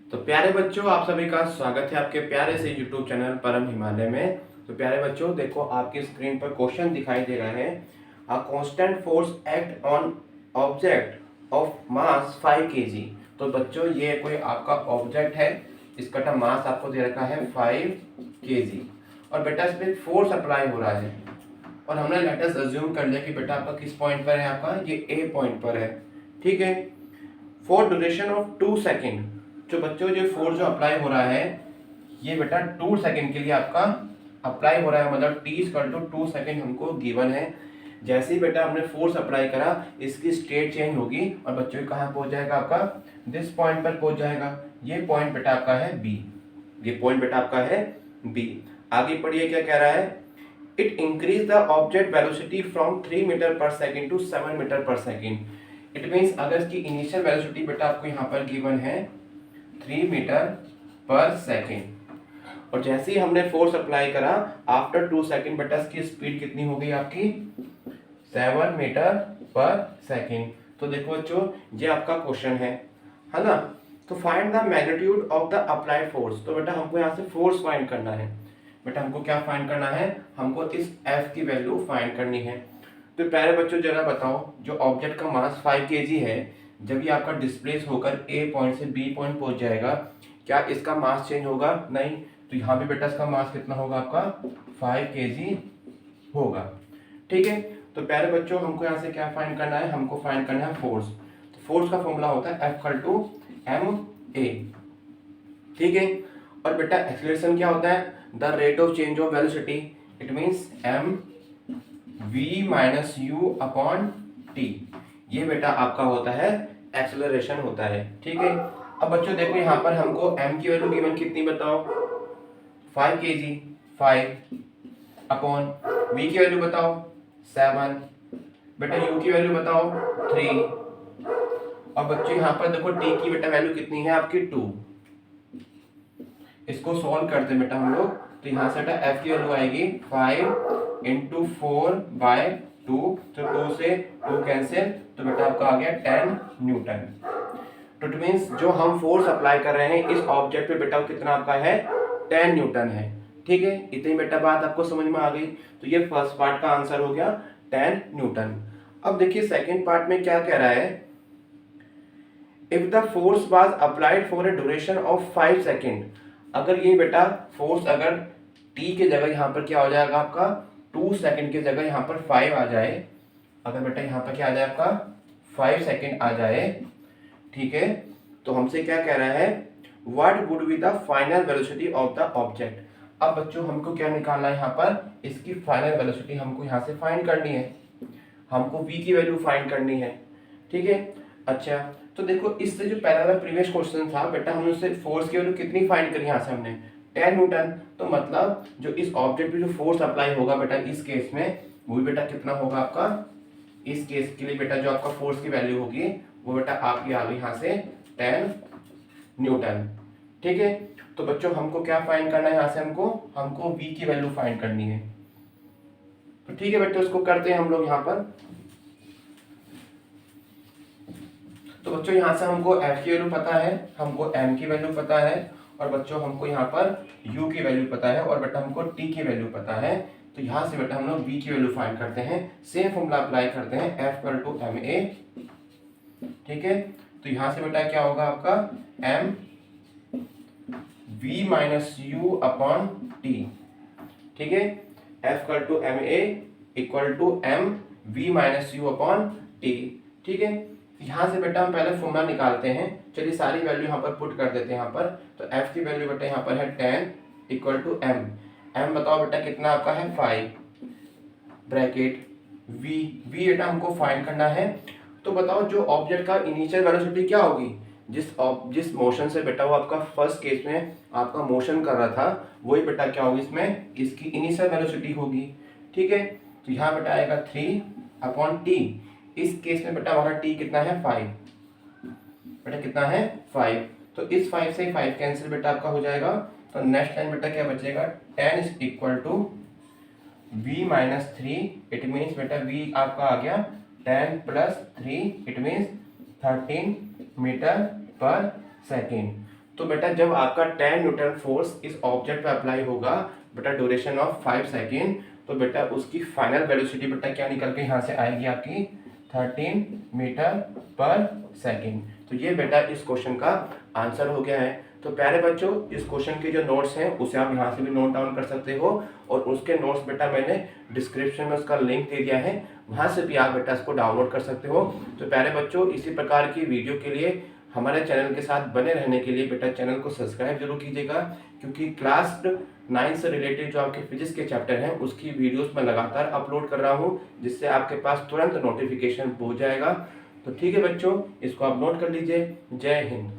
तो प्यारे बच्चों, आप सभी का स्वागत है आपके प्यारे से YouTube चैनल परम हिमालय में। तो प्यारे बच्चों, देखो आपकी स्क्रीन पर क्वेश्चन दिखाई दे रहा है। A constant force act on object of mass 5 kg। तो बच्चों, ये कोई आपका ऑब्जेक्ट है, इसका मास आपको दे रखा है 5 kg और बेटा इस पर फोर्स अप्लाई हो रहा है। और हमने लेट अस अज्यूम कर लिया कि बेटा आपका किस पॉइंट पर है, आपका ये ए पॉइंट पर है। ठीक है। फॉर ड्यूरेशन ऑफ 2 सेकेंड, जो बच्चों जो फोर्स जो अप्लाई हो रहा है ये बेटा 2 सेकेंड के लिए आपका अप्लाई हो रहा है, मतलब t इक्वल टू 2 सेकेंड हमको गिवन है। जैसे ही बेटा हमने फोर्स अप्लाई करा, इसकी स्टेट चेंज होगी और बच्चों कहाँ पहुंच जाएगा, आपका दिस पॉइंट पर पहुंच जाएगा। ये पॉइंट बेटा आपका है बी, ये पॉइंट बेटा आपका है बी। आगे पढ़िए क्या कह रहा है। It increase the object velocity from 3 metre per second to 7 metre per second. It means अगर इसकी इनिशियल वेलोसिटी बेटा आपको यहाँ पर गिवन है 3 मीटर पर सेकेंड, और जैसे ही हमने फोर्स अप्लाई करा आफ्टर 2 सेकेंड बेटा इसकी स्पीड कितनी हो गई आपकी 7 मीटर पर सेकेंड। तो देखो बच्चों, ये आपका क्वेश्चन है ना। तो find the magnitude of the applied force. तो बेटा हमको यहाँ से फोर्स फाइंड करना है। बेटा हमको क्या फाइंड करना है, हमको इस F की वैल्यू फाइंड करनी है। तो प्यारे बच्चों जरा बताओ, जो ऑब्जेक्ट का मास 5 kg है, जब ये आपका डिस्प्लेस होकर A पॉइंट से B पॉइंट पहुंच जाएगा, क्या इसका मास चेंज होगा? नहीं। तो यहाँ पे बेटा इसका मास कितना होगा, आपका 5 kg होगा। ठीक है। तो प्यारे बच्चों हमको यहाँ से क्या फाइंड करना है, हमको फाइंड करना है फोर्स। तो फोर्स का फॉर्मूला होता है F इक्वल टू ma। ठीक है। और बेटा एक्सीलरेशन क्या होता है, the rate of change of velocity. It means m v minus u upon T. ये बेटा आपका होता है एक्सेलरेशन होता है। ठीक है। अब बच्चों देखो यहाँ पर हमको m की वैल्यू गिवन कितनी बताओ, 5 kg, 5 अपॉन v की वैल्यू बताओ 7, बेटा u की वैल्यू बताओ 3, और बच्चों यहाँ पर देखो t की बेटा वैल्यू कितनी है आपकी 2। इसको सॉल्व करते हैं बेटा हम लोग। तो यहाँ से बेटा f की वैल्यू आएगी 5 इंटू 4/2, तो 2 से 2 कैंसिल, तो बेटा आपका आ गया 10 न्यूटन। तो इट मींस जो हम फोर्स अप्लाई कर रहे हैं इस ऑब्जेक्ट पे बेटा कितना आपका है 10 न्यूटन है। ठीक है। इतनी बेटा बात आपको समझ में आ गई। तो ये फर्स्ट पार्ट का आंसर हो गया 10 न्यूटन। अब देखिए सेकेंड पार्ट में क्या कह रहा है। If the force was applied for a duration of 5 second, अगर ये बेटा फोर्स अगर t के जगह यहाँ पर क्या हो जाएगा आपका 2 सेकेंड की जगह यहाँ पर 5 आ जाए, अगर बेटा यहाँ पर क्या आ जाए आपका 5 सेकेंड आ जाए, ठीक है, तो हमसे क्या कह रहा है, what would be the final velocity of the object. अब बच्चों हमको क्या निकालना है, यहाँ पर इसकी फाइनल वेलोसिटी हमको यहाँ से फाइंड करनी है, हमको v की वैल्यू फाइंड करनी है। ठीक है। अच्छा, तो देखो इससे जो पहला प्रीवियस क्वेश्चन था बेटा, हमने उससे फोर्स की वैल्यू कितनी फाइंड करी, यहाँ से हमने 10 न्यूटन। तो मतलब जो इस ऑब्जेक्ट पे जो फोर्स अप्लाई होगा बेटा इस केस में, वो भी बेटा कितना होगा आपका, इस केस के लिए बेटा जो आपका फोर्स की वैल्यू होगी वो बेटा आपकी आ गई यहाँ से 10 न्यूटन। ठीक है। तो बच्चों हमको क्या फाइंड करना है, यहाँ से हमको v की वैल्यू फाइंड करनी है। तो ठीक है बेटा, उसको करते हैं हम लोग यहाँ पर। तो बच्चों यहाँ से हमको f की वैल्यू पता है, हमको m की वैल्यू पता है, और बच्चों हमको यहाँ पर u की वैल्यू पता है, और बेटा हमको t की वैल्यू पता है। तो यहाँ से बेटा हम लोग v की वैल्यू फाइंड करते हैं, सेम फॉर्मूला अप्लाई करते हैं F इक्वल टू ma। ठीक है। तो यहाँ से बेटा क्या होगा आपका m v minus u upon t. ठीक है। F equal to ma equal to m v minus u upon t. ठीक है। यहाँ से बेटा हम पहले फॉर्मूला निकालते हैं। चलिए सारी वैल्यू यहाँ पर पुट कर देते हैं यहाँ पर। तो f की वैल्यू बेटा यहाँ पर है 10 इक्वल टू m बताओ बेटा कितना आपका है 5 ब्रैकेट v बेटा हमको फाइंड करना है। तो बताओ जो ऑब्जेक्ट का इनिशियल वेलोसिटी क्या होगी, जिस मोशन से बेटा वो आपका फर्स्ट केस में आपका मोशन कर रहा था, वही बेटा क्या होगी इसमें, इसकी इनिशियल वेलोसिटी होगी। ठीक है। तो यहाँ बेटा आएगा 3/t। इस केस में बेटा हमारा t कितना है 5, बेटा कितना है 5। तो इस 5 से 5 कैंसिल बेटा आपका हो जाएगा। तो नेक्स्ट टाइम बेटा क्या बचेगा, 10 is equal to v minus 3। It means बेटा v आपका आ गया 10 plus 3, it means 13 metre per second. तो बेटा जब आपका 10 न्यूटन फोर्स इस ऑब्जेक्ट पे अप्लाई होगा बेटा ड्यूरेशन ऑफ 5 सेकेंड, तो बेटा उसकी फाइनल वेलोसिटी बेटा क्या निकल के यहाँ से आएगी आपकी 13 मीटर पर सेकेंड। तो ये बेटा इस क्वेश्चन का आंसर हो गया है। तो प्यारे बच्चों इस क्वेश्चन के जो नोट्स हैं उसे आप यहाँ से भी नोट डाउन कर सकते हो, और उसके नोट्स बेटा मैंने डिस्क्रिप्शन में उसका लिंक दे दिया है, वहाँ से भी आप बेटा इसको डाउनलोड कर सकते हो। तो प्यारे बच्चों इसी प्रकार की वीडियो के लिए हमारे चैनल के साथ बने रहने के लिए बेटा चैनल को सब्सक्राइब जरूर कीजिएगा, क्योंकि क्लास 9 से रिलेटेड जो आपके फिजिक्स के चैप्टर हैं उसकी वीडियोस मैं लगातार अपलोड कर रहा हूं, जिससे आपके पास तुरंत नोटिफिकेशन पहुंच जाएगा। तो ठीक है बच्चों, इसको आप नोट कर लीजिए। जय हिंद।